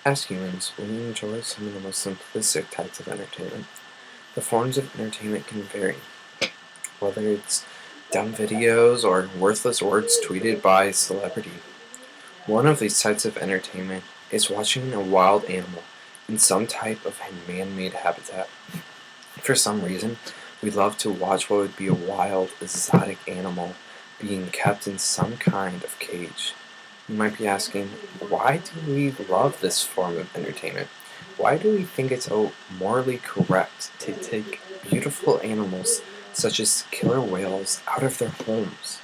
As humans, we enjoy some of the most simplistic types of entertainment. The forms of entertainment can vary, whether it's dumb videos or worthless words tweeted by a celebrity. One of these types of entertainment is watching a wild animal in some type of man-made habitat. For some reason, we love to watch what would be a wild, exotic animal being kept in some kind of cage. You might be asking, why do we love this form of entertainment? Why do we think it's so morally correct to take beautiful animals such as killer whales out of their homes?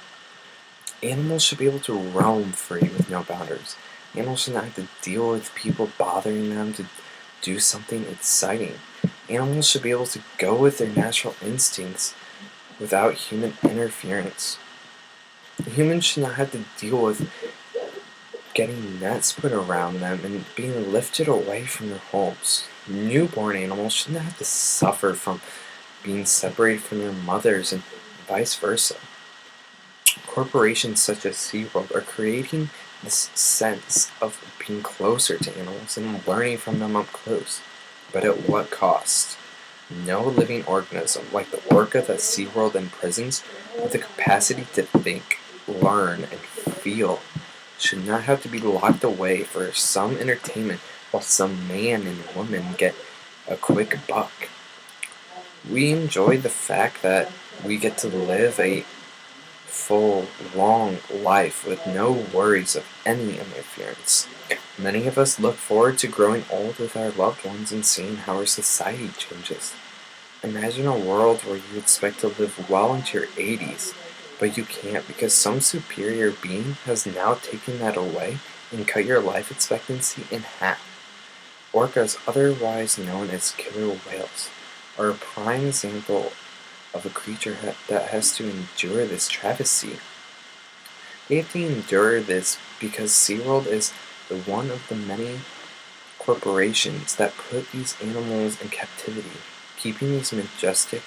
Animals should be able to roam free with no boundaries. Animals should not have to deal with people bothering them to do something exciting. Animals should be able to go with their natural instincts without human interference. Humans should not have to deal with getting nets put around them and being lifted away from their homes. Newborn animals should not have to suffer from being separated from their mothers and vice versa. Corporations such as SeaWorld are creating this sense of being closer to animals and learning from them up close. But at what cost? No living organism, like the orca that SeaWorld imprisons, with the capacity to think, learn, and feel, should not have to be locked away for some entertainment while some man and woman get a quick buck. We enjoy the fact that we get to live a full, long life with no worries of any interference. Many of us look forward to growing old with our loved ones and seeing how our society changes. Imagine a world where you expect to live well into your 80s, but you can't because some superior being has now taken that away and cut your life expectancy in half. Orcas, otherwise known as killer whales, are a prime example of a creature that has to endure this travesty. They have to endure this because SeaWorld is one of the many corporations that put these animals in captivity. Keeping these majestic,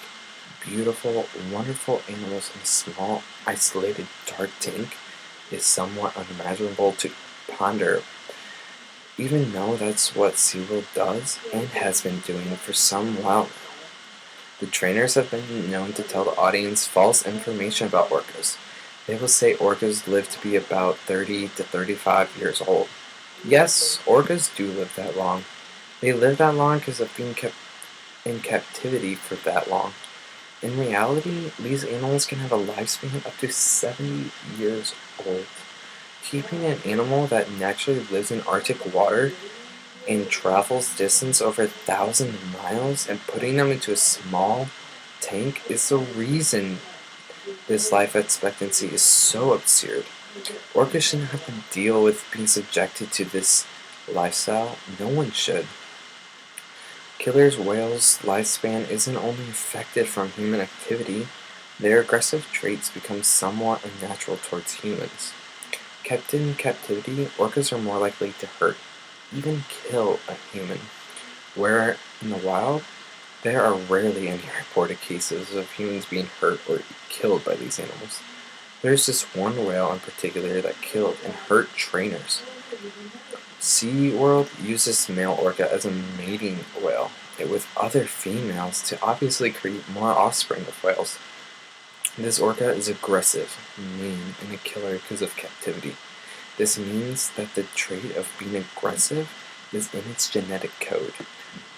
beautiful, wonderful animals in a small, isolated, dark tank is somewhat unimaginable to ponder, even though that's what SeaWorld does and has been doing for some while now. The trainers have been known to tell the audience false information about orcas. They will say orcas live to be about 30 to 35 years old. Yes, orcas do live that long. They live that long because of being kept in captivity for that long. In reality, these animals can have a lifespan up to 70 years old. Keeping an animal that naturally lives in Arctic water and travels distance over 1,000 miles and putting them into a small tank is the reason this life expectancy is so absurd. Orcas shouldn't have to deal with being subjected to this lifestyle. No one should. Killer whales' lifespan isn't only affected from human activity, their aggressive traits become somewhat unnatural towards humans. Kept in captivity, orcas are more likely to hurt, even kill a human, where in the wild, there are rarely any reported cases of humans being hurt or killed by these animals. There's just one whale in particular that killed and hurt trainers. SeaWorld uses male orca as a mating whale with other females to obviously create more offspring of whales. This orca is aggressive, mean, and a killer because of captivity. This means that the trait of being aggressive is in its genetic code,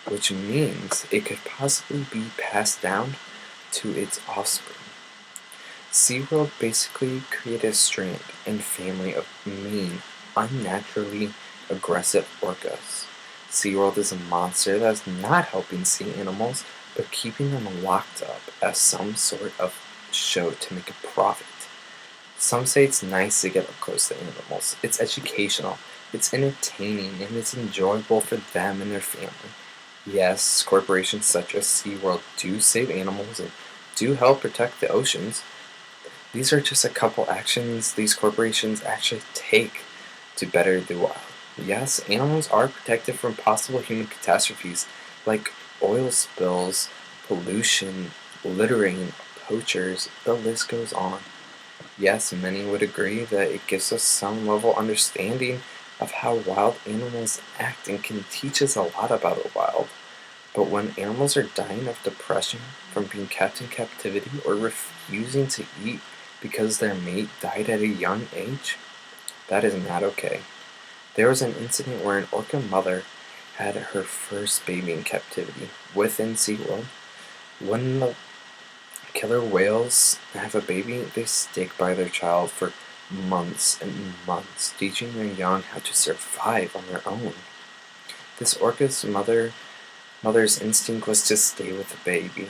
which means it could possibly be passed down to its offspring. SeaWorld basically created a strand and family of mean, unnaturally aggressive orcas. SeaWorld is a monster that is not helping sea animals, but keeping them locked up as some sort of show to make a profit. Some say it's nice to get up close to animals. It's educational, it's entertaining, and it's enjoyable for them and their family. Yes, corporations such as SeaWorld do save animals and do help protect the oceans. These are just a couple actions these corporations actually take to better the wild. Yes, animals are protected from possible human catastrophes like oil spills, pollution, littering, poachers, the list goes on. Yes, many would agree that it gives us some level of understanding of how wild animals act and can teach us a lot about the wild. But when animals are dying of depression from being kept in captivity or refusing to eat because their mate died at a young age, that is not okay. There was an incident where an orca mother had her first baby in captivity within SeaWorld. When the killer whales have a baby, they stick by their child for months and months, teaching their young how to survive on their own. This orca's mother's instinct was to stay with the baby,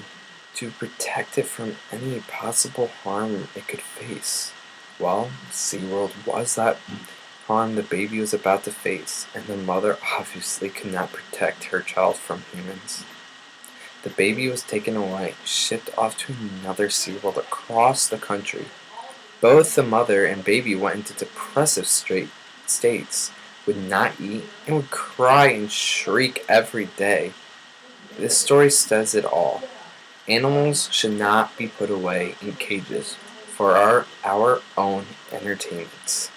to protect it from any possible harm it could face. Well, SeaWorld was that harm the baby was about to face, and the mother obviously could not protect her child from humans. The baby was taken away, shipped off to another SeaWorld across the country. Both the mother and baby went into depressive states, would not eat, and would cry and shriek every day. This story says it all. Animals should not be put away in cages for our own entertainments.